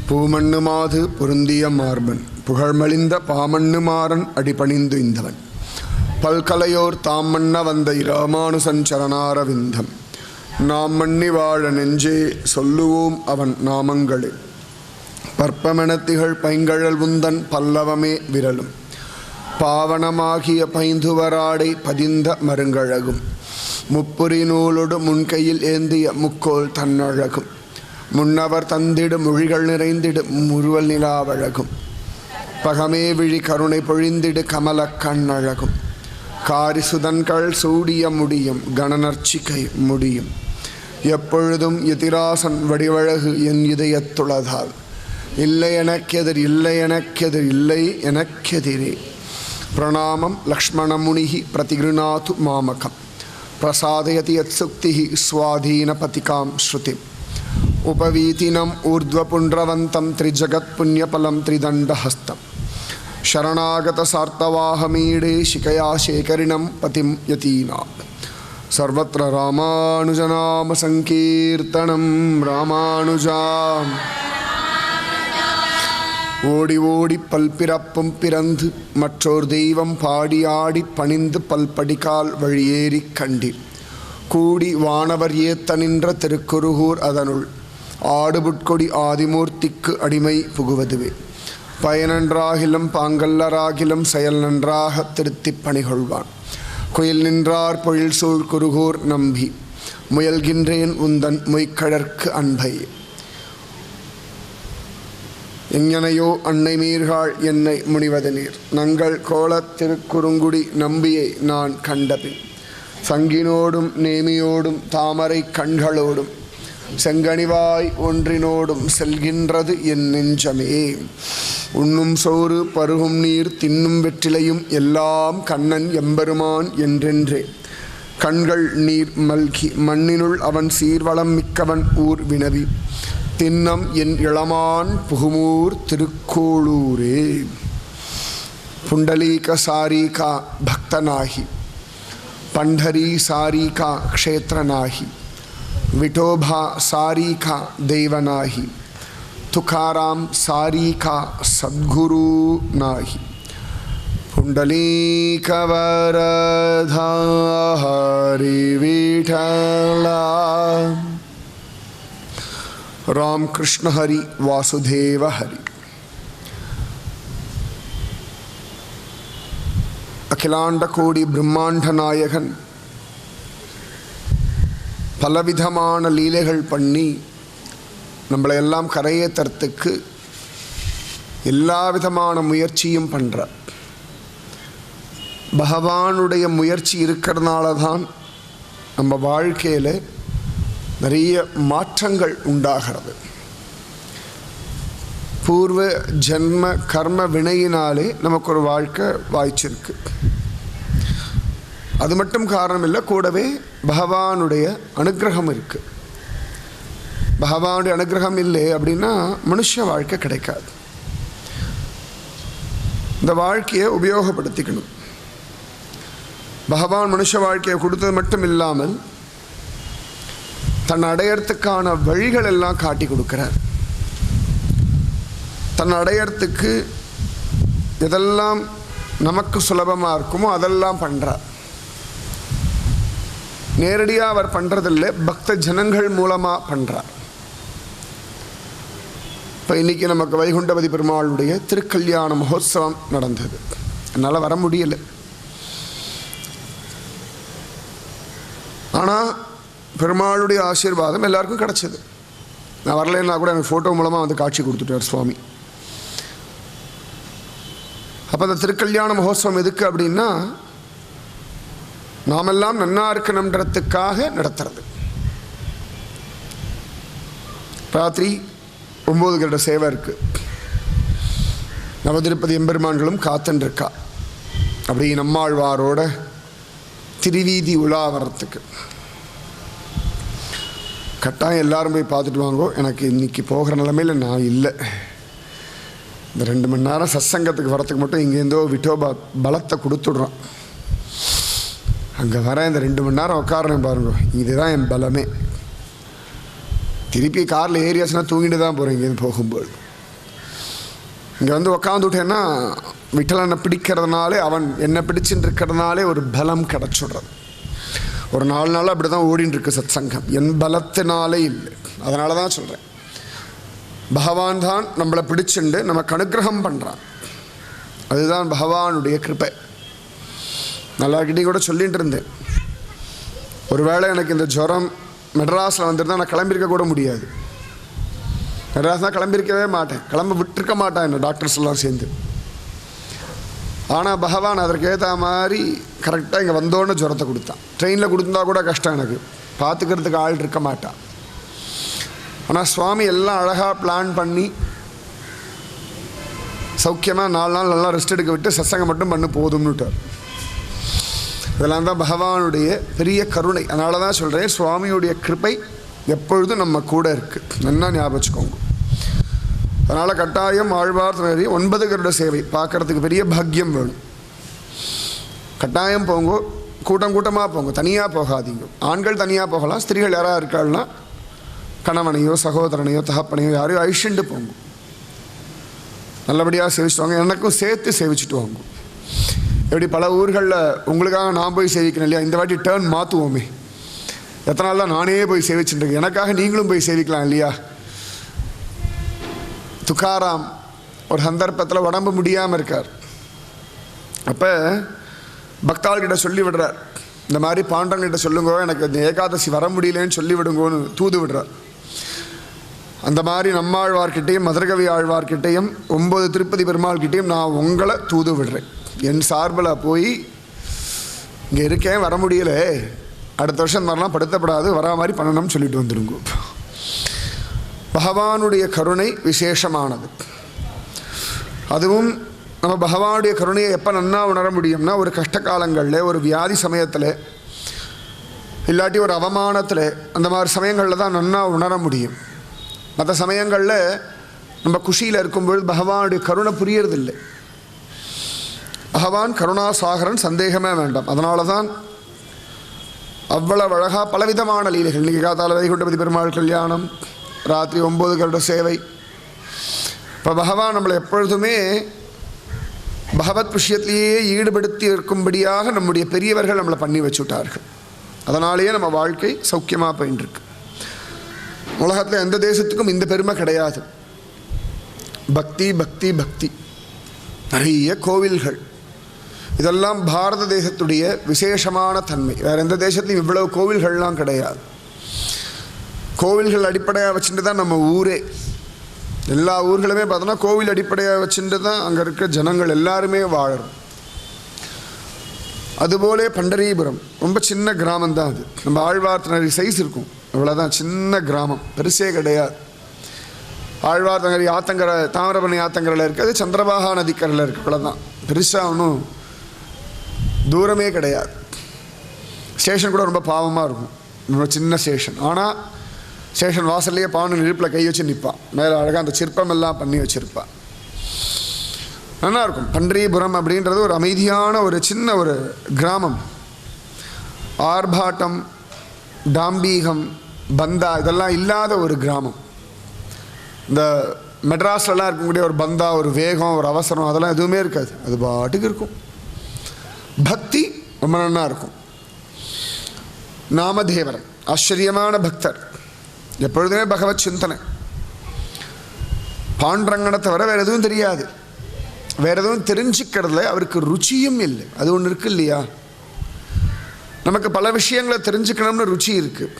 பூமண்ணு மாது பொருந்திய மார்பன் புகழ்மலிந்த பாமண்ணு மாறன் அடிபணிந்து இந்தவன் பல்கலையோர் தாம் மன்ன வந்த இராமானுசன் சரணாரவிந்தம் நாம் மன்னி வாழ நெஞ்சே சொல்லுவோம் அவன் நாமங்களே பற்பமெனத்திகள் பைங்கழல் உந்தன் பல்லவமே விரலும் பாவனமாகிய பைந்துவராடை பதிந்த மருங்கழகும் முப்புரி நூலொடு முன்கையில் ஏந்திய முக்கோல் தன்னழகும் முன்னவர் தந்திடு மொழிகள் நிறைந்திடு முறுவல் நிலாவழகும் பகமே விழி கருணை பொழிந்திடு கமல கண்ணழகும் காரிசுதன்கள் சூடிய முடியும் கணநர்ச்சிக்கை முடியும் எப்பொழுதும் எதிராசன் வடிவழகு என் இதயத்துளதால் இல்லை எனக்கெதிர் இல்லை எனக்கெதிர் இல்லை எனக்கெதிரே பிரணாமம் லக்ஷ்மணமுனிஹி பிரதிகிருணாது மாமகம் பிரசாதயதி யத்சுக்திஹி ஸ்வாதீனபதிகாம் ஸ்ருதிம் உபவீதினம் ஊர்த்வபுண்ட்ரவந்தம் த்ரிஜகத்புண்ணியபலம் த்ரிதண்டஹஸ்தம் शरणागत सार्तवाहमीडे शिखया शेखरिणं पतिं यतीनां सर्वत्र रामानुजनाम संकीर्तनं रामानुजा ஓடி ஓடி பல்பிறப்பும் பிறந்து மற்றோர் தெய்வம் பாடி ஆடி பணிந்து பல்படிகால் வழியேறி கண்டீர் கூடி வானவர் ஏத்த நின்ற திருக்குருகூர் அதனுள் ஆடுபுட்கொடி ஆதிமூர்த்திக்கு அடிமை புகுவதுவே பயனன்றாகிலும் பாங்கல்லராகிலும் செயல் நன்றாக திருத்திப் பணிகொள்வான் குயில் நின்றார் பொழில் சூழ் குருகூர் நம்பி முயல்கின்றேன் உந்தன் மொய்க்கழற்கு அன்பை எங்கனையோ அன்னை மீர்காள் என்னை முனிவது நீர் நங்கள் கோலத் திருக்குறுங்குடி நம்பியை நான் கண்டபின் சங்கினோடும் நேமியோடும் தாமரை கண்களோடும் செங்கனிவாய் ஒன்றினோடும் செல்கின்றது என் நெஞ்சமே உண்ணும் சோறு பருகும் நீர் தின்னும் வெற்றிலையும் எல்லாம் கண்ணன் எம்பெருமான் என்றென்றே கண்கள் நீர் மல்கி மண்ணினுள் அவன் சீர்வளம் மிக்கவன் ஊர் வினவி தின்னம் என் இளமான் புகுமூர் திருக்கோளூரே புண்டலீக சாரீகா பக்தனாகி பண்டரி சாரீகா க்ஷேத்ரனாகி विठोबा सारी का देवनाही तुकाराम सारी का सद्गुरु नाही पुंडलीक वरदा हरि विठला राम कृष्ण हरि वासुदेव हरि अखिलांड कोടി ब्रह्मांड नायकन பலவிதமான லீலைகள் பண்ணி நம்மளை எல்லாம் கரையேற்றத்துக்கு எல்லா விதமான முயற்சியும் பண்ணுறார். பகவானுடைய முயற்சி இருக்கிறதுனால தான் நம்ம வாழ்க்கையில் நிறைய மாற்றங்கள் உண்டாகிறது. பூர்வ ஜென்ம கர்ம வினையினாலே நமக்கு ஒரு வாழ்க்கை வாய்ச்சிருக்கு. அது மட்டும் காரணம் இல்லை, கூடவே பகவானுடைய அனுகிரகம் இருக்குது. பகவானுடைய அனுகிரகம் இல்லை அப்படின்னா மனுஷ வாழ்க்கை கிடைக்காது. இந்த வாழ்க்கையை உபயோகப்படுத்திக்கணும். பகவான் மனுஷ வாழ்க்கையை கொடுத்தது மட்டும் இல்லாமல் தன் அடையறதுக்கான வழிகள் எல்லாம் காட்டி கொடுக்கிறார். தன் அடையறதுக்கு எதெல்லாம் நமக்கு சுலபமாக இருக்குமோ அதெல்லாம் பண்ணுறார். நேரடியாக அவர் பண்ணுறதில்லை, பக்த ஜனங்கள் மூலமாக பண்ணுறார். இப்போ இன்றைக்கி நமக்கு வைகுண்டபதி பெருமாளுடைய திருக்கல்யாண மகோத்சவம் நடந்தது. என்னால் வர முடியலை. ஆனால் பெருமாளுடைய ஆசீர்வாதம் எல்லாருக்கும் கிடச்சிது. நான் வரலைன்னா கூட எனக்கு ஃபோட்டோ மூலமாக வந்து காட்சி கொடுத்துட்டார் சுவாமி. அப்போ அந்த திருக்கல்யாண மகோத்சவம் எதுக்கு அப்படின்னா நாமெல்லாம் நன்னா இருக்கணுன்றதுக்காக நடத்துறது. ராத்திரி 9 கருட சேவை இருக்குது. நவதிருப்பதி எம்பெருமான்களும் காத்துருக்கா. அப்படி நம்மாழ்வாரோட திருவீதி உலா வர்றதுக்கு கட்டாயம் எல்லாரும் போய் பார்த்துட்டு வாங்கோ. எனக்கு இன்றைக்கி போகிற நிலைமையில் நான் இல்லை. இந்த 2 மணி நேரம் சத்சங்கத்துக்கு வரத்துக்கு மட்டும் இங்கேருந்தோ விட்டோபா பலத்தை கொடுத்துடுறான். அங்கே வர இந்த 2 மணி நேரம் உட்காரணும் பாருங்க, இதுதான் என் பலமே. திருப்பி காரில் ஏரியாச்சுன்னா தூங்கிட்டு தான் போகிறேன் இங்கேருந்து போகும்போது. இங்கே வந்து உக்காந்துட்டேன்னா விட்டலனை பிடிக்கிறதுனாலே அவன் என்னை பிடிச்சின்னு இருக்கிறதுனாலே ஒரு பலம் கிடச்சிடுறது. ஒரு 4 நாள் அப்படி தான் ஓடின்னு இருக்கு சத் சங்கம், என் பலத்தினாலே இல்லை. அதனால தான் சொல்கிறேன், பகவான் தான் நம்மளை பிடிச்சுண்டு நமக்கு அனுகிரகம் பண்ணுறான். அதுதான் பகவானுடைய கிருபை. நல்லாக்கிட்டே கூட சொல்லிகிட்டு இருந்தேன், ஒருவேளை எனக்கு இந்த ஜுரம் மெட்ராஸில் வந்துருந்தால் நான் கிளம்பியிருக்க கூட முடியாது. மெட்ராஸ் தான் கிளம்பியிருக்கவே மாட்டேன், கிளம்ப விட்டுருக்க மாட்டேன் என்ன டாக்டர்ஸ் எல்லாம் சேர்ந்து. ஆனால் பகவான் அதற்கு ஏற்ற மாதிரி கரெக்டாக இங்கே வந்தோன்னு ஜுரத்தை கொடுத்தான். ட்ரெயினில் கொடுத்தா கூட கஷ்டம், எனக்கு பார்த்துக்கிறதுக்கு ஆள் இருக்க மாட்டான். ஆனால் சுவாமி எல்லாம் அழகாக பிளான் பண்ணி சௌக்கியமாக 4 நாள் நல்லா ரெஸ்ட் எடுக்க விட்டு சத்சங்கம் மட்டும் பண்ணு போதும்னுட்டார். இதெல்லாம் தான் பகவானுடைய பெரிய கருணை. அதனால தான் சொல்கிறேன், சுவாமியுடைய கிருபை எப்பொழுதும் நம்ம கூட இருக்குது, நல்லா ஞாபகம் வச்சுக்கோங்க. அதனால் கட்டாயம் ஆழ்வார் 9 கருட சேவை பார்க்குறதுக்கு பெரிய பாக்கியம் வேணும். கட்டாயம் போங்கோ, கூட்டம் கூட்டமாக போங்க, தனியாக போகாதீங்க. ஆண்கள் தனியாக போகலாம், ஸ்திரீகள் யாராக இருக்காள்னா கணவனையோ சகோதரனையோ தகப்பனையோ யாரையோ அழிச்சுட்டு போங்க, நல்லபடியாக சேவிச்சுட்டு வாங்க. எனக்கும் சேர்த்து சேவிச்சுட்டு வாங்க. எப்படி பல ஊர்களில் உங்களுக்காக நான் போய் சேவிக்கணும் இல்லையா, இந்த வாட்டி டேர்ன் மாற்றுவோமே. எத்தனை நாள் தான் நானே போய் சேவிச்சுட்டுருக்கேன், எனக்காக நீங்களும் போய் சேவிக்கலாம் இல்லையா. துக்காராம் ஒரு சந்தர்ப்பத்தில் உடம்பு முடியாமல் இருக்கார். அப்போ பக்தாள்கிட்ட சொல்லி விடுறார், இந்த மாதிரி பாண்டவங்கிட்ட சொல்லுங்கோ, எனக்கு இந்த ஏகாதசி வர முடியலன்னு சொல்லி விடுங்கோன்னு தூது விடுறார். அந்த மாதிரி நம்மாழ்வார்கிட்டையும் மதுரகவி ஆழ்வார்கிட்டையும் 9 திருப்பதி பெருமாள்கிட்டையும் நான் உங்களை தூது விடுறேன். என் சார்பில் போய் இங்கே இருக்கேன், வர முடியலை, அடுத்த வருஷம் மாதிரிலாம் படுத்தப்படாது, வரா மாதிரி பண்ணணும்னு சொல்லிட்டு வந்துடுங்க. பகவானுடைய கருணை விசேஷமானது. அதுவும் நம்ம பகவானுடைய கருணையை எப்போ நன்னா உணர முடியும்னா, ஒரு கஷ்ட காலங்களில், ஒரு வியாதி சமயத்தில், இல்லாட்டி ஒரு அவமானத்தில், அந்த மாதிரி சமயங்களில் தான் நன்னா உணர முடியும். மற்ற சமயங்களில் நம்ம குஷியில் இருக்கும்பொழுது பகவானுடைய கருணை புரியறதில்லை. பகவான் கருணாசாகரன், சந்தேகமே வேண்டாம். அதனால தான் அவ்வளவு அழகாக பலவிதமான லீலைகள். இன்றைக்கி காத்தால வைகுண்டபதி பெருமாள் கல்யாணம், ராத்திரி 9 கருட சேவை. இப்போ பகவான் நம்மளை எப்பொழுதுமே பகவத் விஷயத்திலேயே ஈடுபடுத்தி இருக்கும்படியாக நம்முடைய பெரியவர்கள் நம்மளை பண்ணி வச்சுட்டார்கள். அதனாலேயே நம்ம வாழ்க்கை சௌக்கியமாக போயின்ட்டுருக்கு. உலகத்தில் எந்த தேசத்துக்கும் இந்த பெருமை கிடையாது. பக்தி பக்தி பக்தி, நிறைய கோவில்கள், இதெல்லாம் பாரத தேசத்துடைய விசேஷமான தன்மை. வேறு எந்த தேசத்துலையும் இவ்வளவு கோவில்கள்லாம் கிடையாது. கோவில்கள் அடிப்படையாக வச்சுட்டு தான் நம்ம ஊரே, எல்லா ஊர்களுமே பார்த்தோன்னா கோவில் அடிப்படையாக வச்சுட்டு தான் அங்கே இருக்க ஜனங்கள் எல்லாருமே வாழறோம். அதுபோலே பண்டரீபுரம் ரொம்ப சின்ன கிராமம் தான். அது நம்ம ஆழ்வார்த்தனரி சைஸ் இருக்கும், இவ்வளோதான், சின்ன கிராமம், பெருசே கிடையாது. ஆழ்வார்த்தனரி ஆத்தங்கரை, தாமிரபரணி ஆத்தங்கரையில் இருக்குது, அது சந்திரபாகா நதிக்கரையில் இருக்குது, இவ்வளோதான், பெருசாக ஒன்றும் தூரமே கிடையாது. ஸ்டேஷன் கூட ரொம்ப பாவமாக இருக்கும், ரொம்ப சின்ன ஸ்டேஷன். ஆனால் ஸ்டேஷன் வாசல்லையே பாவன் இழுப்பில் கை வச்சு நிற்பான், மேலே அழகாக அந்த சிற்பம் எல்லாம் பண்ணி வச்சுருப்பான், நல்லாயிருக்கும். பண்டரீபுரம் அப்படின்றது ஒரு அமைதியான ஒரு சின்ன ஒரு கிராமம். ஆர்ப்பாட்டம், டாம்பீகம், பந்தா இதெல்லாம் இல்லாத ஒரு கிராமம். இந்த மெட்ராஸ்லலாம் இருக்கக்கூடிய ஒரு பந்தா, ஒரு வேகம், ஒரு அவசரம், அதெல்லாம் எதுவுமே இருக்காது. அது பாட்டுக்கு இருக்கும். பக்தி ரொம்ப நல்லா இருக்கும். நாமதேவரன் ஆச்சரியமான பக்தர், எப்பொழுதுமே பகவத் சிந்தனை. பாண்டரங்கனை தவிர வேறு எதுவும் தெரியாது, வேறு எதுவும் தெரிஞ்சுக்கிறதுல அவருக்கு ருச்சியும் இல்லை. அது ஒன்று இருக்கு இல்லையா, நமக்கு பல விஷயங்களை தெரிஞ்சுக்கணும்னு ருச்சி இருக்குது.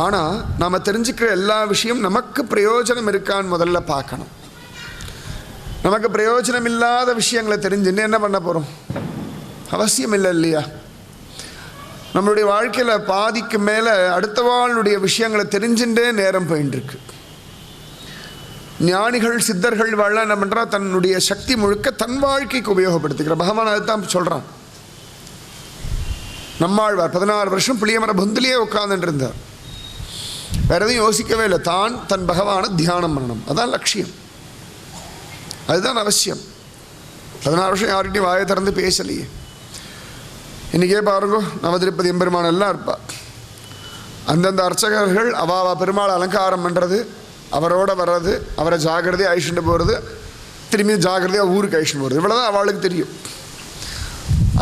ஆனால் நாம் தெரிஞ்சுக்கிற எல்லா விஷயம் நமக்கு பிரயோஜனம் இருக்கான்னு முதல்ல பார்க்கணும். நமக்கு பிரயோஜனம் இல்லாத விஷயங்களை தெரிஞ்சுன்னு என்ன பண்ண போகிறோம்? அவசியம் இல்லை இல்லையா. நம்மளுடைய வாழ்க்கையில் பாதிக்கு மேலே அடுத்த வாழ்னுடைய விஷயங்களை தெரிஞ்சுட்டே நேரம் போயின்னு இருக்கு. ஞானிகள் சித்தர்கள் வாழ என்ன பண்ணுறா, தன்னுடைய சக்தி முழுக்க தன் வாழ்க்கைக்கு உபயோகப்படுத்திக்கிற. பகவான் அதுதான் சொல்கிறான். நம்மாழ்வார் 16 வருஷம் புளியமர பொந்திலேயே உட்கார்ந்துட்டு இருந்தார், வேற எதையும் யோசிக்கவே இல்லை. தான் தன் பகவானை தியானம் பண்ணணும், அதான் லட்சியம், அதுதான் அவசியம். 16 வருஷம் யார்கிட்டையும் வாயை திறந்து பேசலையே. இன்றைக்கே பாருங்க, நவதிருப்பதி எம்பெருமான் எல்லாம் இருப்பா. அந்தந்த அர்ச்சகர்கள் அவாவா பெருமாள் அலங்காரம் பண்ணுறது, அவரோட வர்றது, அவரை ஜாகிரதை அழிச்சுட்டு போகிறது, திரும்பி ஜாகிரதையாக ஊருக்கு அழிச்சுன்னு போகிறது, இவ்வளோதான் அவளுக்கு தெரியும்.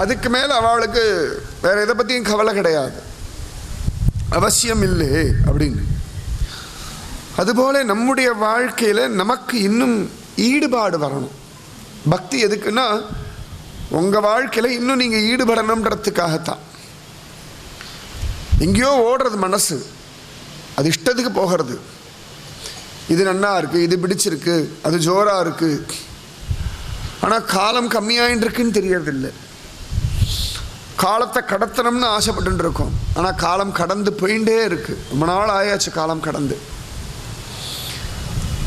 அதுக்கு மேலே அவளுக்கு வேறு எதை பற்றியும் கவலை கிடையாது, அவசியம் இல்லை அப்படின்னு. அதுபோல் நம்முடைய வாழ்க்கையில் நமக்கு இன்னும் ஈடுபாடு வரணும். பக்தி எதுக்குன்னா உங்கள் வாழ்க்கையில் இன்னும் நீங்கள் ஈடுபடணுன்றதுக்காகத்தான். எங்கேயோ ஓடுறது மனசு, அது இஷ்டத்துக்கு போகிறது. இது நன்னா இருக்குது, இது பிடிச்சிருக்கு, அது ஜோராக இருக்குது. ஆனால் காலம் கம்மியாயின்னு இருக்குன்னு தெரியறதில்லை. காலத்தை கடத்தணும்னு ஆசைப்பட்டு இருக்கோம், ஆனால் காலம் கடந்து போயிட்டே இருக்குது. ரொம்ப நாள் ஆயாச்சு காலம் கடந்து.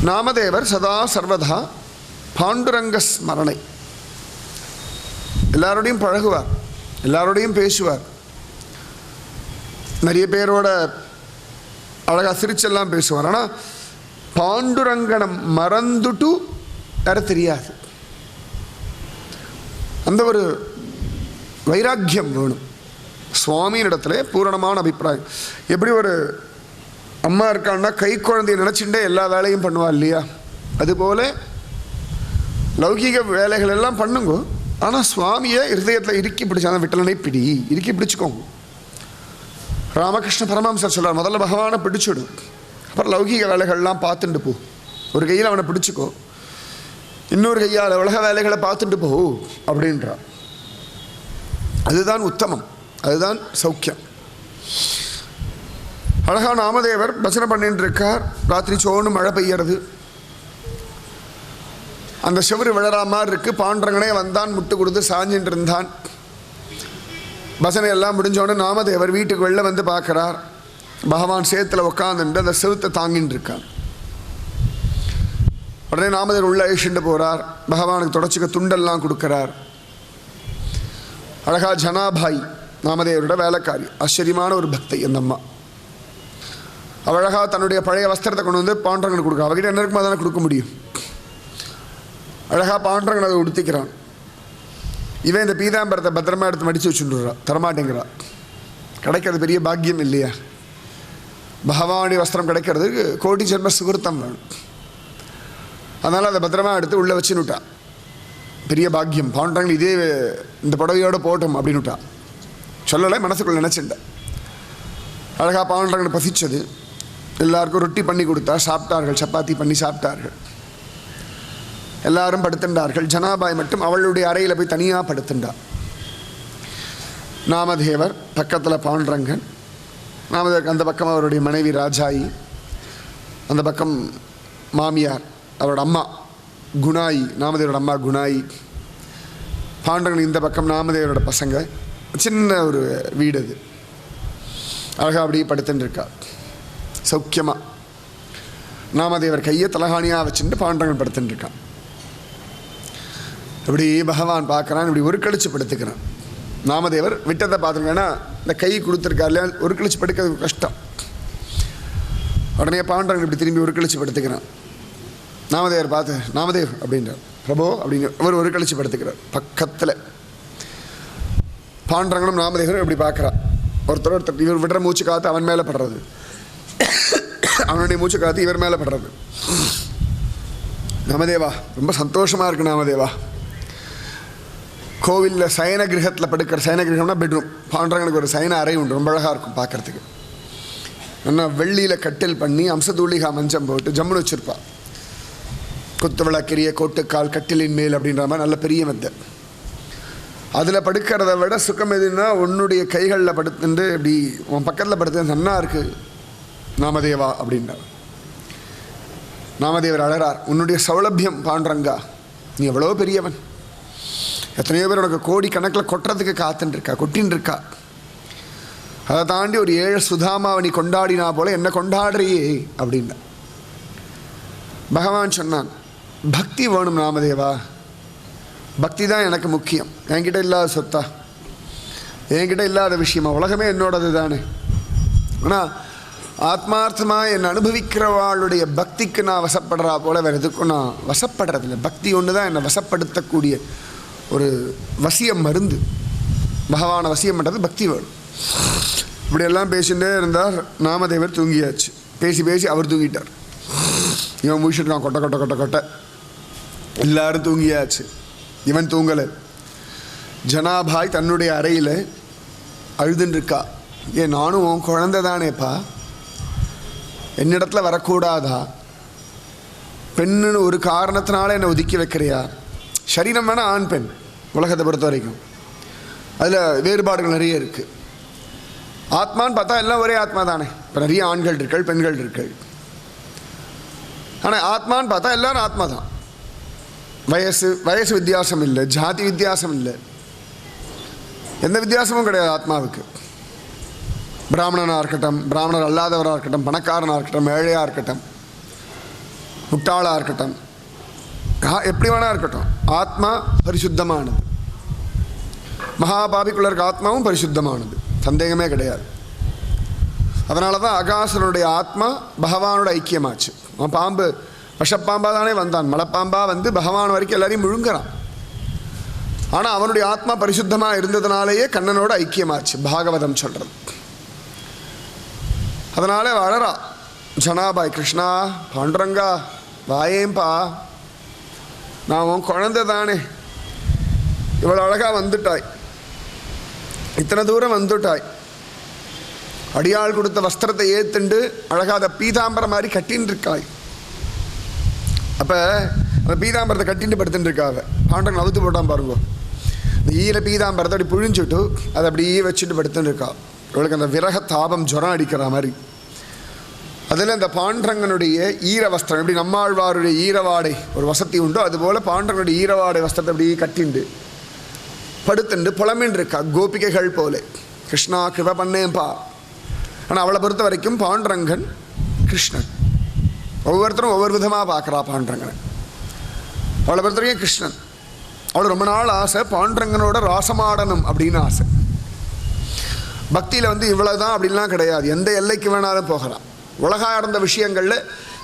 நாமதேவர் சதா சர்வதா பாண்டுரங்க ஸ்மரணை. எல்லாரோடையும் பழகுவார், எல்லாரோடையும் பேசுவார். நிறைய பேரோட அழகாக சிரிச்செல்லாம் பேசுவார். ஆனால் பாண்டுரங்கனை மறந்துட்டு யார தெரியாது. அந்த ஒரு வைராக்கியம் வேணும் சுவாமியின் இடத்துல. பூரணமான அபிப்பிராயம். எப்படி ஒரு அம்மா இருக்கான்னா கை குழந்தைய நினச்சிட்டே எல்லா வேலையும் பண்ணுவா இல்லையா, அதுபோல் லௌகீக வேலைகள் எல்லாம் பண்ணுங்க. ஆனால் சுவாமியை இருதயத்தில் இறுக்கி பிடிச்சாதான் விட்டலனை பிடி, இறுக்கி பிடிச்சிக்கோங்க. ராமகிருஷ்ண பரமஹம்சர் சொல்கிறார், முதல்ல பகவானை பிடிச்சிடும், அப்புறம் லௌகீக வேலைகள்லாம் பார்த்துட்டு போ. ஒரு கையில் அவனை பிடிச்சிக்கோ, இன்னொரு கையால் உலக வேலைகளை பார்த்துட்டு போ அப்படின்றார். அதுதான் உத்தமம், அதுதான் சௌக்கியம். அழகா நாமதேவர் பஜனை பண்ணிட்டு இருக்கார். ராத்திரி சோன்னு மழை பெய்யறது, அந்த செவரு விழற மாதிரி இருக்கு. பாண்டரங்கனே வந்தான், முட்டு கொடுத்து சாஞ்சின்னு இருந்தான். பஜனை எல்லாம் முடிஞ்சோடனே நாமதேவர் வீட்டுக்கு வெளில வந்து பார்க்குறார். பகவான் சேத்துல உட்காந்துட்டு அந்த செவுத்தை தாங்கின்னு இருக்கான். உடனே நாமதேவர் உள்ள அழிச்சுட்டு போகிறார். பகவானுக்கு தொடச்சிக்க துண்டெல்லாம் கொடுக்குறார். அழகா ஜனாபாய் நாமதேவரோட வேலைக்காரி, ஆச்சரியமான ஒரு பக்தை அந்த அம்மா. அழகா தன்னுடைய பழைய வஸ்திரத்தை கொண்டு வந்து பாண்டரங்கனுக்கு கொடுக்குறா. அவகிட்ட என்ன இருக்குமோ தானே கொடுக்க முடியும். அழகா பாண்டரங்கன் அதை உடுத்திக்கிறான். இவன் இந்த பீதாம்பரத்தை பத்திரமா எடுத்து மடித்து வச்சுட்டுறா, தரமாட்டேங்கிறா. கிடைக்கிறது பெரிய பாக்கியம் இல்லையா? பகவானுடைய வஸ்திரம் கிடைக்கிறதுக்கு கோடி ஜென்ம சுகிருத்தம் வேணும். அதனால் அதை பத்திரமா எடுத்து உள்ளே வச்சுன்னுட்டா. பெரிய பாக்கியம். பாண்டரங்கன் இதே இந்த புடவையோடு போட்டோம் அப்படின்னுட்டா. சொல்லலை, மனசுக்குள்ள நினச்சிட்டேன். அழகாக பாண்டரங்கன் பசிச்சது. எல்லாருக்கும் ரொட்டி பண்ணி கொடுத்தா, சாப்பிட்டார்கள். சப்பாத்தி பண்ணி சாப்பிட்டார்கள். எல்லாரும் படுத்துட்டார்கள். ஜனாபாய் மட்டும் அவளுடைய அறையில் போய் தனியாக படுத்துட்டார். நாமதேவர் பக்கத்தில் பாண்டரங்கன். நாமதேவருக்கு அந்த பக்கம் அவருடைய மனைவி ராஜாயி, அந்த பக்கம் மாமியார் அவரோட அம்மா குணாயி, நாமதேவரோட அம்மா குணாயி. பாண்டரங்கன் இந்த பக்கம் நாமதேவரோட பசங்க. சின்ன ஒரு வீடு அது. அழகாக அப்படியே படுத்துட்டு இருக்கா சௌக்கியமாக. நாமதேவர் கையை தலகாணியாக வச்சுட்டு பாண்டரங்கன் படுத்துட்டு இருக்கான். இப்படி பகவான் பார்க்குறான், இப்படி ஒரு கழிச்சு படுத்துக்கிறான். நாமதேவர் விட்டதை பார்த்துருக்கேன்னா இந்த கை கொடுத்துருக்காரு இல்லையா, ஒரு கழிச்சு படுக்கிறது கஷ்டம். உடனே பாண்டரங்கன் இப்படி திரும்பி ஒரு கழிச்சு படுத்துக்கிறான். நாமதேவர் பார்த்து நாமதேவ் அப்படின்றார். பிரபோ அப்படின்னு அவர் ஒரு கழிச்சு படுத்துக்கிறார் பக்கத்தில். பாண்டரங்கனும் நாமதேவரும் இப்படி பார்க்குறா. ஒருத்தர் இவர் விடுற மூச்சு காற்று அவன் மேலே படுறது, அவனுடைய மூச்சு காற்று இவர் மேலே படுறது. நாமதேவா ரொம்ப சந்தோஷமாக இருக்குது நாமதேவா. கோவிலில் சயன கிரகத்தில் படுக்கிற, சயன கிரகம்னா பெட்ரூம். பாண்டரங்கனுக்கு ஒரு சயன அறை உண்டு, ரொம்ப அழகாக இருக்கும் பார்க்குறதுக்கு. நல்லா வெள்ளியில் கட்டில் பண்ணி அம்சதூளிகா மஞ்சம் போட்டு ஜம்முன்னு வச்சுருப்பா. குத்து விளக்கிரிய கோட்டுக்கால் கட்டிலின் மேல் அப்படின்ற மாதிரி நல்ல பெரிய மெத்தை. அதில் படுக்கிறத விட சுகம் எதுன்னா உன்னுடைய கைகளில் படுத்துட்டு இப்படி உன் பக்கத்தில் படுத்து நன்னா இருக்குது நாமதேவா அப்படின்றார். நாமதேவர் அழறார். உன்னுடைய சௌலபியம் பாண்டரங்கா, நீ எவ்வளோ பெரியவன். எத்தனையோ பேர் உனக்கு கோடி கணக்கில் கொட்டுறதுக்கு காத்துன்னு இருக்கா, கொட்டின்னு இருக்கா. அதை தாண்டி ஒரு 7 சுதாமாவை நீ கொண்டாடினா போல என்ன கொண்டாடுறியே அப்படின்னா. பகவான் சொன்னான், பக்தி வேணும் நாமதேவா, பக்தி தான் எனக்கு முக்கியம். என்கிட்ட இல்லாத சொத்தா, என்கிட்ட இல்லாத விஷயமா, உலகமே என்னோடது தானே. ஆனால் ஆத்மார்த்தமாக என்னை அனுபவிக்கிறவாளுடைய பக்திக்கு நான் வசப்படுறா போல வேறு எதுக்கும் நான் வசப்படுறதில்லை. பக்தி ஒன்று தான் என்னை வசப்படுத்தக்கூடிய ஒரு வசிய மருந்து. பகவானை வசியம் பண்ணுறது பக்தி வேணும். இப்படியெல்லாம் பேசிகிட்டே இருந்தார். நாமதேவர் தூங்கியாச்சு. பேசி பேசி அவர் தூங்கிட்டார். இவன் முடிச்சுட்டு நான் கொட்டை கொட்டை கொட்டை கொட்டை எல்லாரும் தூங்கியாச்சு, இவன் தூங்கலை. ஜனாபாய் தன்னுடைய அறையில் அழுதுன்னு இருக்கா. ஏன் நானும் உன் குழந்தை தானேப்பா, என்னிடத்துல வரக்கூடாதா? பெண்ணுன்னு ஒரு காரணத்தினால என்னை ஒதுக்கி வைக்கிறியா? சரீரம் வேணால் ஆண் பெண் உலகத்தை பொறுத்த வரைக்கும் அதில் வேறுபாடுகள் நிறைய இருக்குது. ஆத்மான்னு பார்த்தா எல்லாம் ஒரே ஆத்மா தானே. இப்போ நிறைய ஆண்கள் இருக்கள், பெண்கள் இருக்கள். ஆனால் ஆத்மான்னு பார்த்தா எல்லாரும் ஆத்மா தான். வயசு வித்தியாசம் இல்லை, ஜாதி வித்தியாசம் இல்லை, எந்த வித்தியாசமும் கிடையாது ஆத்மாவுக்கு. பிராமணனாக இருக்கட்டும், பிராமணர் அல்லாதவராக இருக்கட்டும், பணக்காரனாக இருக்கட்டும், ஏழையாக இருக்கட்டும், முட்டாளாக இருக்கட்டும், எப்படி வேணா இருக்கட்டும், ஆத்மா பரிசுத்தமானது. மகாபாபிக்குள்ள இருக்க ஆத்மாவும் பரிசுத்தமானது, சந்தேகமே கிடையாது. அதனால தான் அகாசுரனுடைய ஆத்மா பகவானோட ஐக்கியமாச்சு. அவன் பாம்பு விஷப்பாம்பா தானே வந்தான், மலைப்பாம்பா வந்து பகவான் வரைக்கும் எல்லாரையும் முழுங்குறான். ஆனால் அவனுடைய ஆத்மா பரிசுத்தமாக இருந்ததுனாலேயே கண்ணனோட ஐக்கியமாச்சு, பாகவதம் சொல்கிறது. அதனால வளரா ஜனாபாய், கிருஷ்ணா பாண்டுரங்கா வாயேம்பா, நான் உன் குழந்தை தானே, இவ்வளோ அழகாக வந்துட்டாய், இத்தனை தூரம் வந்துட்டாய், அடியாள் கொடுத்த வஸ்திரத்தை ஏத்துண்டு அழகாக அதை பீதாம்பரம் மாதிரி கட்டின்னு இருக்காய். அப்போ அந்த பீதாம்பரத்தை கட்டிட்டு படுத்துட்டு இருக்காங்க. பாண்டவன் அவுத்து போட்டான் பாருங்க, இந்த ஈர பீதாம்பரத்தை அப்படி புழிஞ்சுட்டு அதை அப்படியே வச்சுட்டு படுத்துன்னு இருக்கா. இவளுக்கு அந்த விரக தாபம் ஜுரம் அடிக்கிற மாதிரி. அதில் அந்த பாண்டரங்கனுடைய ஈர வஸ்திரம், எப்படி நம்மாழ்வாருடைய ஈரவாடை ஒரு வசதி உண்டோ அதுபோல் பாண்டரங்கனுடைய ஈரவாடை வஸ்திரத்தை அப்படியே கட்டிண்டு படுத்துண்டு புலமின்னு இருக்கா, கோபிகைகள் போல. கிருஷ்ணா கிருப பண்ணேன்பா. ஆனால் அவளை பொறுத்த வரைக்கும் பாண்டரங்கன் கிருஷ்ணன். ஒவ்வொருத்தரும் ஒவ்வொரு விதமாக பார்க்குறா பாண்டரங்கனை. அவளை பொறுத்த வரைக்கும் கிருஷ்ணன். அவளை ரொம்ப நாள் ஆசை பாண்டரங்கனோட ராசமாடணும் அப்படின்னு ஆசை. பக்தியில் வந்து இவ்வளோதான் அப்படின்லாம் கிடையாது, எந்த எல்லைக்கு வேணாலும் போகலாம். உலகார்ந்த விஷயங்களில்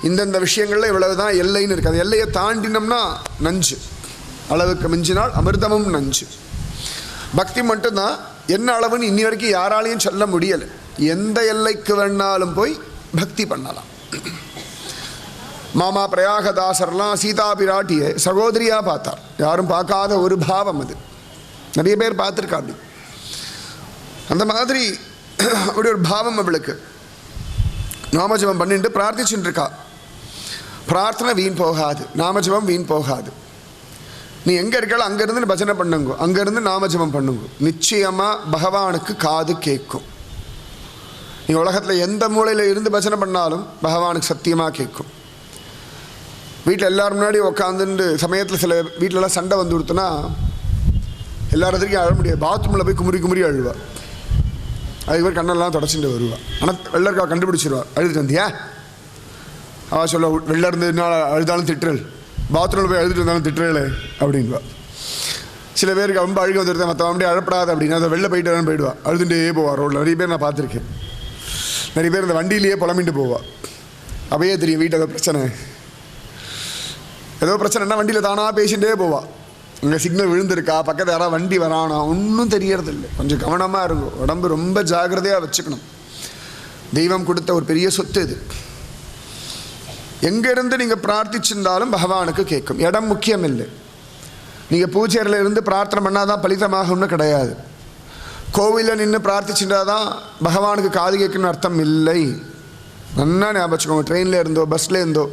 இந்தந்த விஷயங்களில் இவ்வளவு தான் எல்லைன்னு இருக்காது. எல்லையை தாண்டினோம்னா நஞ்சு, அளவுக்கு மிஞ்சினால் அமிர்தமும் நஞ்சு. பக்தி மட்டும்தான் என்ன அளவுன்னு இன்னி வரைக்கும் யாராலையும் சொல்ல முடியலை. எந்த எல்லைக்கு வேணாலும் போய் பக்தி பண்ணலாம். மாமா பிரயாகதாசர்லாம் சீதா பிராட்டியை சகோதரியாக பார்த்தார். யாரும் பார்க்காத ஒரு பாவம் அது, நிறைய பேர் பார்த்துருக்கா. அப்படி அந்த மாதிரி அப்படி ஒரு பாவம் அவளுக்கு. நாமஜபம் பண்ணிட்டு பிரார்த்திச்சுட்டு இருக்கா. பிரார்த்தனை வீண் போகாது, நாமஜபம் வீண் போகாது. நீ எங்கே இருக்காளோ அங்கேருந்து பஜனை பண்ணுங்க, அங்கேருந்து நாமஜபம் பண்ணுங்க, நிச்சயமாக பகவானுக்கு காது கேட்கும். நீ உலகத்தில் எந்த மூலையில் இருந்து பஜனை பண்ணாலும் பகவானுக்கு சத்தியமாக கேட்கும். வீட்டில் எல்லோரும் முன்னாடி உட்காந்துட்டு சமயத்தில் சில வீட்டிலலாம் சண்டை வந்து கொடுத்தோன்னா எல்லாரத்துக்கும் அழ முடியாது. பாத்ரூமில் போய் குமுறி குமுறி அழுவா. அதுக்கு பேர் கண்ணெல்லாம் தொடச்சிட்டு வருவா. ஆனால் வெள்ளருக்கா கண்டுபிடிச்சிருவா. அழுதுட்டு வந்தியா? அவள் சொல்ல, வெளில இருந்ததுனால அழுதாலும் திட்டுறல், பாத்ரூமில் போய் அழுதுட்டு இருந்தாலும் திட்டுறலே அப்படின்வா. சில பேருக்கு ரொம்ப அழுக வந்துடுது, மற்ற அப்படியே அழப்படாது அப்படின்னா அதை வெளில போயிட்டு போயிடுவா, அழுதுகிட்டே போவாள் ரோட்டில். நிறைய பேர் நான் பார்த்துருக்கேன். நிறைய பேர் இந்த வண்டியிலேயே புலம்பிட்டு போவாள். அப்பயே தெரியும் வீட்டில் ஏதோ பிரச்சனைனா வண்டியில் தானாக பேசிகிட்டே போவாள். அங்கே சிக்னல் விழுந்திருக்கா, பக்கத்தில் யாராவது வண்டி வரானா ஒன்றும் தெரியறதில்லை. கொஞ்சம் கவனமாக இருக்கும், உடம்பு ரொம்ப ஜாக்கிரதையாக வச்சுக்கணும். தெய்வம் கொடுத்த ஒரு பெரிய சொத்து இது. எங்கேருந்து நீங்கள் பிரார்த்திச்சிருந்தாலும் பகவானுக்கு கேட்கும். இடம் முக்கியம் இல்லை. நீங்கள் பூஜையில் இருந்து பிரார்த்தனை பண்ணால் தான் பலிதமாகும்னு கிடையாது. கோவிலில் நின்று பிரார்த்திச்சுட்டா தான் பகவானுக்கு காது கேட்கணும்னு அர்த்தம் இல்லை. நல்லா ஞாபகம் வச்சுக்கோங்க. ட்ரெயினில் இருந்தோ பஸ்ஸில் இருந்தோ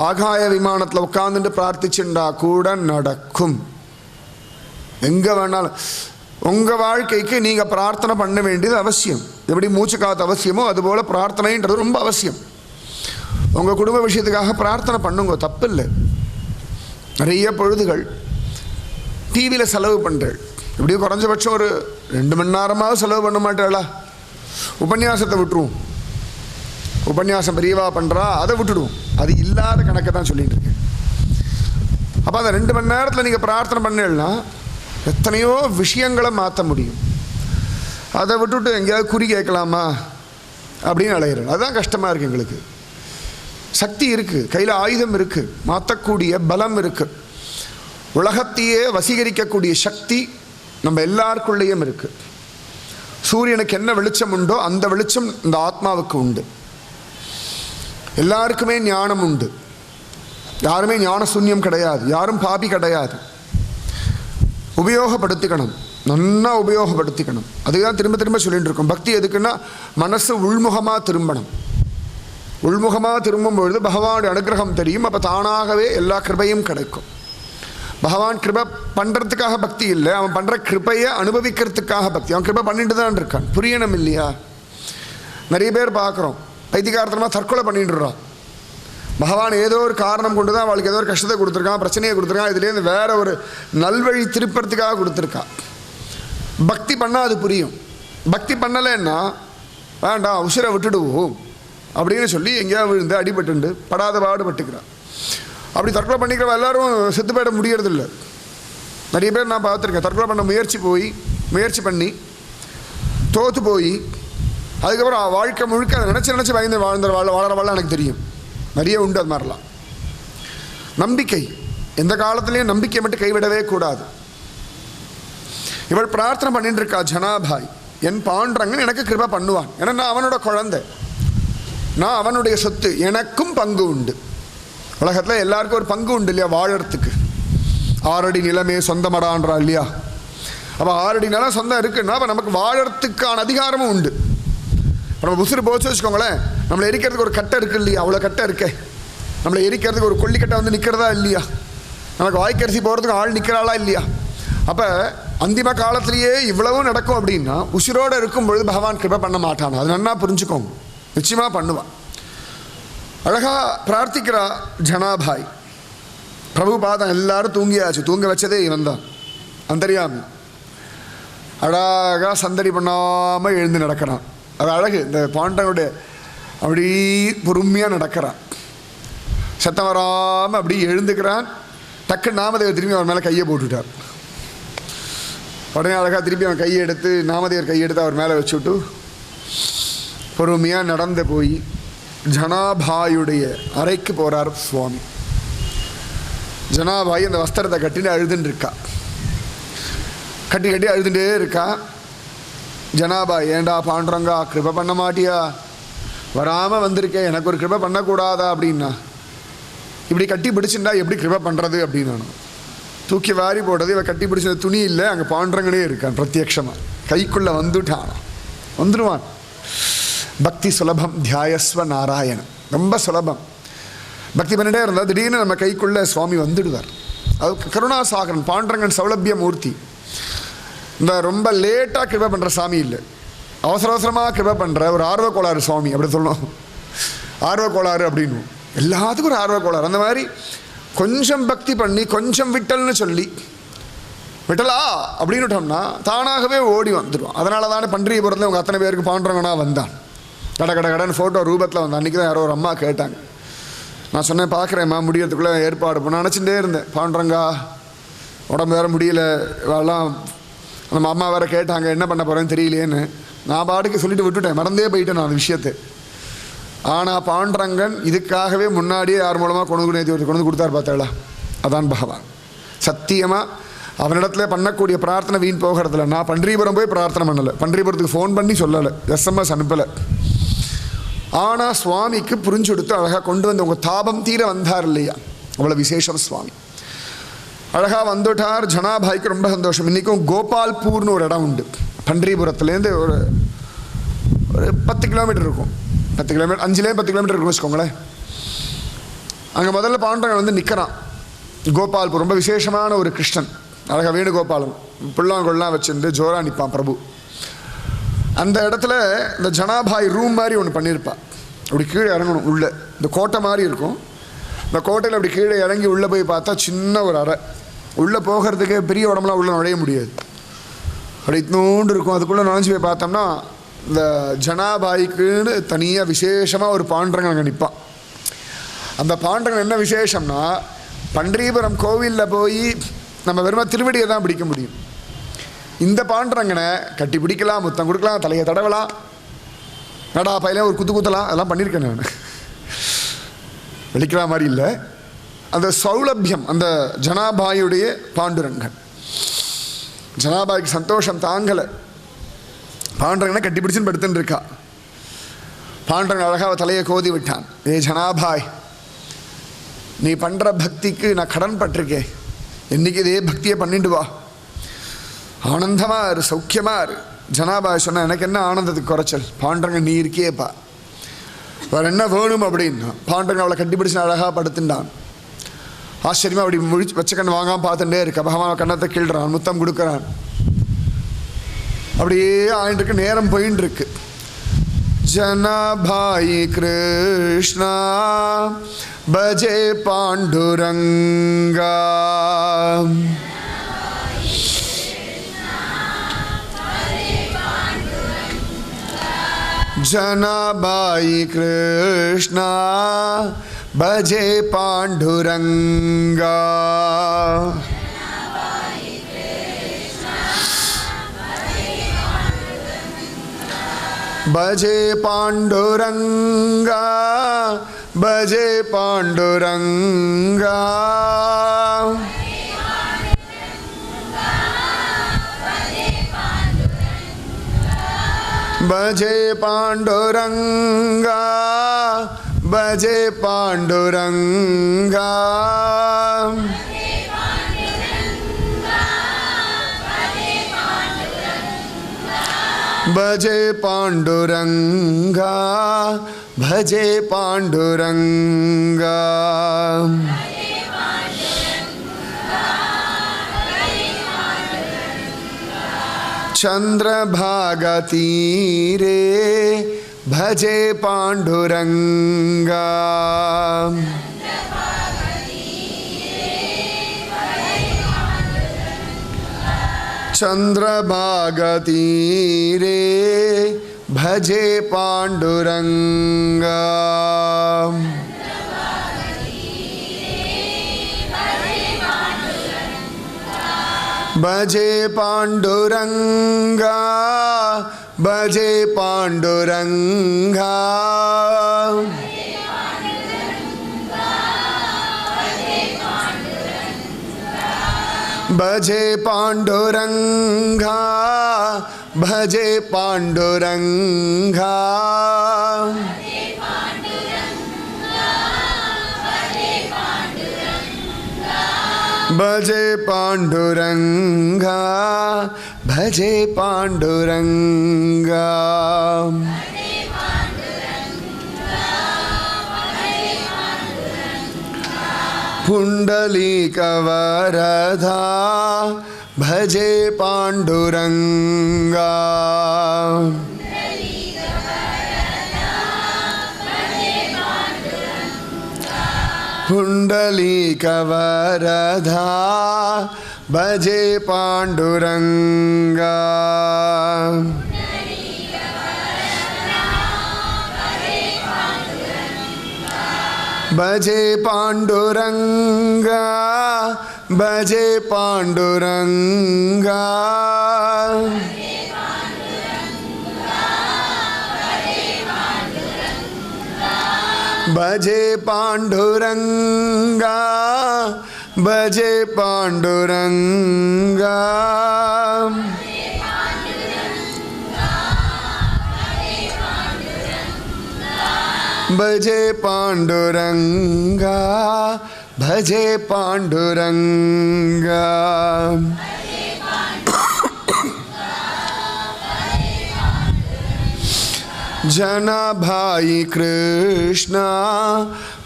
ஆகாய விமானத்தில் உட்காந்துட்டு பிரார்த்திச்சுண்டா கூட நடக்கும். எங்கே வேணாலும் உங்கள் வாழ்க்கைக்கு நீங்கள் பிரார்த்தனை பண்ண வேண்டியது அவசியம். எப்படி மூச்சு காத்து அவசியமோ அதுபோல் பிரார்த்தனைன்றது ரொம்ப அவசியம். உங்கள் குடும்ப விஷயத்துக்காக பிரார்த்தனை பண்ணுங்க, தப்பு இல்லை. நிறைய பொழுதுகள் டிவியில் செலவு பண்ணுறேன். எப்படியும் குறைஞ்சபட்சம் ஒரு 2 மணி நேரமாவது செலவு பண்ண மாட்டேளா? உபன்யாசத்தை விட்டுருவோம். உபன்யாசம் பெரியவா பண்ணுறா, அதை விட்டுடுவோம். அது இல்லாத கணக்கை தான் சொல்லிகிட்டு இருக்கேன். அப்போ அந்த 2 மணி நேரத்தில் நீங்கள் பிரார்த்தனை பண்ணலன்னா எத்தனையோ விஷயங்களை மாற்ற முடியும். அதை விட்டுவிட்டு எங்கேயாவது குறி கேட்கலாமா அப்படின்னு அலையிறேன். அதுதான் கஷ்டமாக இருக்குது எங்களுக்கு. சக்தி இருக்குது, கையில் ஆயுதம் இருக்குது, மாற்றக்கூடிய பலம் இருக்குது, உலகத்தையே வசீகரிக்கக்கூடிய சக்தி நம்ம எல்லாருக்குள்ளேயும் இருக்குது. சூரியனுக்கு என்ன வெளிச்சம் உண்டோ அந்த வெளிச்சம் இந்த ஆத்மாவுக்கு உண்டு. எல்லாருக்குமே ஞானம் உண்டு. யாருமே ஞான சூன்யம் கிடையாது, யாரும் பாபி கிடையாது. உபயோகப்படுத்திக்கணும், நன்னா உபயோகப்படுத்திக்கணும். அதுதான் திரும்ப திரும்ப சொல்லிட்டு இருக்கோம். பக்தி எதுக்குன்னா மனசு உள்முகமாக திரும்பணும். உள்முகமாக திரும்பும் பொழுது பகவானுடைய அனுகிரகம் தெரியும். அப்போ தானாகவே எல்லா கிருபையும் கிடைக்கும். பகவான் கிருபை பண்ணுறதுக்காக பக்தி இல்லை, அவன் பண்ணுற கிருபையை அனுபவிக்கிறதுக்காக பக்தி. அவன் கிருபை பண்ணிட்டு தான் இருக்கான். புரியணும் இல்லையா? நிறைய பேர் பார்க்குறோம், பைத்தியகாரத்தனமாக தற்கொலை பண்ணிட்டுறான். பகவான் ஏதோ ஒரு காரணம் கொண்டு தான் அவளுக்கு ஏதோ ஒரு கஷ்டத்தை கொடுத்துருக்கான், பிரச்சனையை கொடுத்துருக்கான். இதுலேருந்து வேற ஒரு நல்வழி திருப்பறதுக்காக கொடுத்துருக்கான். பக்தி பண்ணால் அது புரியும். பக்தி பண்ணலைன்னா வேண்டாம் உசுரை விட்டுடுவோம் அப்படின்னு சொல்லி எங்கேயாவது விழுந்து அடிபட்டுண்டு படாத பாடுபட்டுக்கிறான். அப்படி தற்கொலை பண்ணிக்கிறவ எல்லாரும் செத்து போயிட முடியறதில்ல. நிறைய பேர் நான் பார்த்துருக்கேன், தற்கொலை பண்ண முயற்சி பண்ணி தோற்று போய் அதுக்கப்புறம் வாழ்க்கை முழுக்க அதை நினச்சி பயந்து வாழறவாள் எனக்கு தெரியும். நிறைய உண்டு அது மாதிரிலாம். நம்பிக்கை எந்த காலத்துலேயும் நம்பிக்கை மட்டும் கைவிடவே கூடாது. இவள் பிரார்த்தனை பண்ணிட்டு இருக்கா, ஜனாபாய் என் பாண்டரங்கன் எனக்கு கிருபை பண்ணுவான். ஏன்னா நான் அவனோட குழந்தை, நான் அவனுடைய சொத்து, எனக்கும் பங்கு உண்டு. உலகத்தில் எல்லாருக்கும் ஒரு பங்கு உண்டு இல்லையா வாழறதுக்கு. 6 அடி நிலமே சொந்தமடான்றா இல்லையா? அப்போ 6 அடி நிலம் சொந்தம் இருக்குன்னா அப்போ நமக்கு வாழறதுக்கான அதிகாரமும் உண்டு. நம்ம உசுறு போச்சு வச்சுக்கோங்களேன், நம்மளை எரிக்கிறதுக்கு ஒரு கட்டை இருக்குது இல்லையா? அவ்வளோ கட்டை இருக்கே. நம்மளை எரிக்கிறதுக்கு ஒரு கொல்லிக்கட்டை வந்து நிற்கிறதா இல்லையா? நமக்கு வாய்க்கரிசி போகிறதுக்கு ஆள் நிற்கிறாளா இல்லையா? அப்போ அந்திம காலத்திலேயே இவ்வளவும் நடக்கும் அப்படின்னா உசிரோடு இருக்கும் பொழுது பகவான் கிருபை பண்ண மாட்டான். அது நன்னா புரிஞ்சுக்கோங்க, நிச்சயமாக பண்ணுவான். அழகாக பிரார்த்திக்கிறா ஜனாபாய். பிரபு பாதம் எல்லாரும் தூங்கியாச்சு, தூங்க வச்சதே இவன் தான், அந்தரியாமி. அழகாக சந்தடி பண்ணாமல் எழுந்து நடக்கிறான். அது அழகு. இந்த பாண்டனுடைய அப்படி பொறுமையாக நடக்கிறான், சத்தம் வராமல் அப்படி எழுந்துக்கிறான். டக்கு நாமதேவர் திரும்பி அவர் மேலே கையை போட்டுவிட்டார். உடனே அழகாக திருப்பி அவன் கையை எடுத்து, நாமதேவர் கையை எடுத்து அவர் மேலே வச்சுவிட்டு பொறுமையாக நடந்து போய் ஜனாபாயுடைய அறைக்கு போகிறார் சுவாமி. ஜனாபாய் அந்த வஸ்திரத்தை கட்டிட்டு அழுதுன்னு இருக்கா, கட்டி அழுதுகிட்டே இருக்கா. ஜனாபாய் ஏண்டா பாண்டரங்கா கிருபை பண்ண மாட்டியா? வராமல் வந்திருக்கேன், எனக்கு ஒரு கிருபை பண்ணக்கூடாதா அப்படின்னா. இப்படி கட்டி பிடிச்சுட்டா எப்படி கிருபை பண்ணுறது அப்படின்னு தூக்கி வாரி போட்டது. இவன் கட்டி பிடிச்ச துணி இல்லை, அங்கே பாண்டரங்கனே இருக்கான் பிரத்யக்ஷமாக. கைக்குள்ளே வந்துடுவான். பக்தி சுலபம், தியாயஸ்வ நாராயணன். ரொம்ப சுலபம். பக்தி பண்ணிட்டே இருந்தால் திடீர்னு நம்ம கைக்குள்ளே சுவாமி வந்துடுவார். அது கருணாசாகரன், பாண்டரங்கன் சௌலபிய மூர்த்தி. இந்த ரொம்ப லேட்டாக கிருபை பண்ணுற சாமி இல்லை, அவசரமாக கிருபை பண்ணுற ஒரு ஆர்வ கோளாறு சுவாமி அப்படி சொல்லணும். ஆர்வ கோளாறு அப்படின்னு எல்லாத்துக்கும் ஒரு ஆர்வ கோளாறு. அந்த மாதிரி கொஞ்சம் பக்தி பண்ணி கொஞ்சம் விட்டல்னு சொல்லி விட்டலா அப்படின்னு விட்டோம்னா தானாகவே ஓடி வந்துடுவான். அதனால தானே பன்றியபுரத்தில் உங்கள் அத்தனை பேருக்கு பாண்டரங்கனா வந்தான். கடன் ஃபோட்டோ ரூபத்தில் வந்தான். அன்றைக்கி தான் யாரோ ஒரு அம்மா கேட்டாங்க. நான் சொன்னேன் பார்க்குறேம்மா, முடியறதுக்குள்ளே ஏற்பாடு பண்ண நினச்சிட்டே இருந்தேன். பாண்டரங்கா உடம்பு வேறு முடியல, எல்லாம் அந்த அம்மா வேறு கேட்டாங்க என்ன பண்ண போகிறேன்னு தெரியலேன்னு. நான் பாட்டுக்கு சொல்லிட்டு விட்டுட்டேன், மறந்தே போயிட்டேன் நான் அந்த விஷயத்தை. ஆனால் பாண்டரங்கன் இதுக்காகவே முன்னாடியே யார் மூலமாக கொண்டு கொடுத்தார் பார்த்தாளா? அதான் பகவான். சத்தியமாக அவனிடத்துல பண்ணக்கூடிய பிரார்த்தனை வீண் போகிறதில்ல. நான் பன்றிபுரம் போய் பிரார்த்தனை பண்ணலை, பன்றிபுரத்துக்கு ஃபோன் பண்ணி சொல்லலை, SMS அனுப்பலை. ஆனால் சுவாமிக்கு புரிஞ்சு கொடுத்து அழகாக கொண்டு வந்து உங்கள் தாபம் தீர வந்தார் இல்லையா? அவ்வளோ விசேஷம் சுவாமி. அழகாக வந்துட்டார். ஜனாபாய்க்கு ரொம்ப சந்தோஷம். இன்றைக்கும் கோபால்பூர்னு ஒரு இடம் உண்டு பன்றிபுரத்துலேருந்து ஒரு 10 கிலோமீட்டர் இருக்கும். 10 கிலோமீட்டர், 5-10 கிலோமீட்டர் இருக்குன்னு வச்சுக்கோங்களேன். அங்கே முதல்ல பாண்டரங்கன் வந்து நிற்கிறான். கோபால்பூர் ரொம்ப விசேஷமான ஒரு கிருஷ்ணன். அழகாக வேணுகோபாலன் புல்லாங்கொல்லாம் வச்சுருந்து ஜோராக நிற்பான் பிரபு. அந்த இடத்துல இந்த ஜனாபாய் ரூம் மாதிரி ஒன்று பண்ணியிருப்பாள். அப்படி கீழே இறங்கணும், உள்ளே இந்த கோட்டை மாதிரி இருக்கும். இந்த கோட்டையில் அப்படி கீழே இறங்கி உள்ளே போய் பார்த்தா சின்ன ஒரு அறை. உள்ளே போகிறதுக்கு பெரிய உடம்புலாம் உள்ளே நுழைய முடியாது, அப்படி இத்தனோண்டு இருக்கும். அதுக்குள்ளே நுழைஞ்சி போய் பார்த்தோம்னா இந்த ஜனாபாய்க்குன்னு தனியாக விசேஷமாக ஒரு பாண்டரங்கன் அங்கே நிற்பான். அந்த பாண்டரங்கன் என்ன விசேஷம்னா, பன்றிபுரம் கோவிலில் போய் நம்ம வெறும் திருவடியை தான் பிடிக்க முடியும். இந்த பாண்டரங்கனை கட்டி பிடிக்கலாம், முத்தம் கொடுக்கலாம், தலையை தடவலாம், நடா பையில ஒரு குத்தலாம், அதெல்லாம் பண்ணியிருக்கேன் நான். வெளிக்கிற மாதிரி இல்லை. அந்த சௌலபியம் அந்த ஜனாபாயுடைய பாண்டுரங்கன். ஜனாபாய்க்கு சந்தோஷம் தாங்கலை. பாண்டரங்கனை கட்டி பிடிச்சுன்னு படுத்துன்னு இருக்கா. பாண்டரங்கன் அழகாக தலையை கோதி விட்டான். ஏ ஜனாபாய், நீ பண்ணுற பக்திக்கு நான் கடன் பட்டிருக்கேன், என்றைக்கு இதே பக்தியை பண்ணிட்டு வா, ஆனந்தமாக இரு, சௌக்கியமாக இரு. ஜனாபாய் சொன்ன, எனக்கு என்ன ஆனந்தத்துக்கு குறைச்சல், பாண்டரங்க நீ இருக்கியேப்பா, வேறு என்ன வேணும் அப்படின்னா. பாண்டரங்க அவளை கட்டிப்பிடிச்சு அழகாக படுத்துட்டான். ஆச்சரியமாக அப்படி முழிச்சு வச்ச கண் வாங்காமல் பார்த்துட்டே இருக்க. பகவான் கண்ணத்தை கீழ்றான், முத்தம் கொடுக்குறான். அப்படியே ஆயிட்டு நேரம் போயின்னு இருக்கு. ஜனாபாயி கிருஷ்ணா பஜே பாண்டுரங்கா, ஜனாபாயி கிருஷ்ணா பஜே பாண்டுரங்கா, பஜே பாண்டுரங்கா, பஜே பாண்டுரங்கா, பஜே பாண்டுரங்கா, பஜே பாண்டுரங்கா, பஜே பாண்டுரங்கா, பஜே பாண்டுரங்கா. चंद्रभागा तीरे भजे पांडुरंगा, चंद्रभागा तीरे भजे पांडुरंगा, भजे पांडुरंगा, भजे पांडुरंगा, भजे पांडुरंगा, भजे पांडुरंगा, भजे पांडुरंगा, भजे पांडुरंगा. पुंडलीक वरदा भजे पांडुरंगा, पुंडलीक वरदा भजे पांडुरंगा, भजे पांडुरंगा, भजे पांडुरंगा, भजे पांडुरंगा, भजे पांडुरंगा, भजे पांडुरंगा, भजे पांडुरंगा. जनाभाई कृष्णा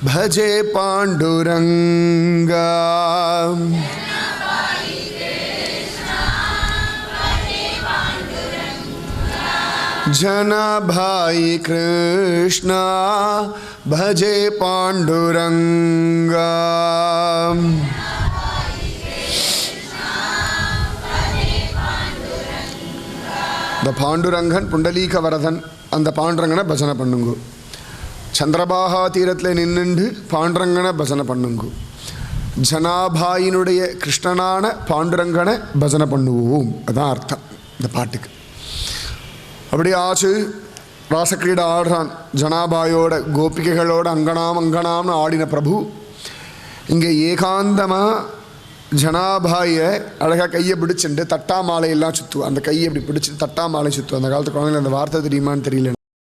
भजे पांडुरंगा, जनाभाई कृष्णा भजे पांडुरंगा, the பாண்டுரங்கன் புண்டலீக வரதன் அந்த பாண்டுரங்கனை பஜனை பண்ணுங்க. சந்திரபாகா தீரத்தில் நின்னுண்டு பாண்டுரங்கனை பஜனை பண்ணுங்க. ஜனாபாயினுடைய கிருஷ்ணனான பாண்டுரங்கனை பஜனை பண்ணுவோம், அதான் அர்த்தம் இந்த பாட்டுக்கு. அப்படி ஆச்சு. ராசக்கிரீடை ஆடுறான் ஜனாபாயோட, கோபிகைகளோட அங்கனாம்னு ஆடின பிரபு இங்கே ஏகாந்தமாக ஜனாபாயை அழகாக கையை பிடிச்சிட்டு தட்டா மாலையெல்லாம் சுற்றுவோம். அந்த கையை இப்படி பிடிச்சிட்டு தட்டா மாலை சுற்றுவோம். அந்த காலத்து குழந்தைங்க அந்த வார்த்தை தெரியுமான்னு தெரியல.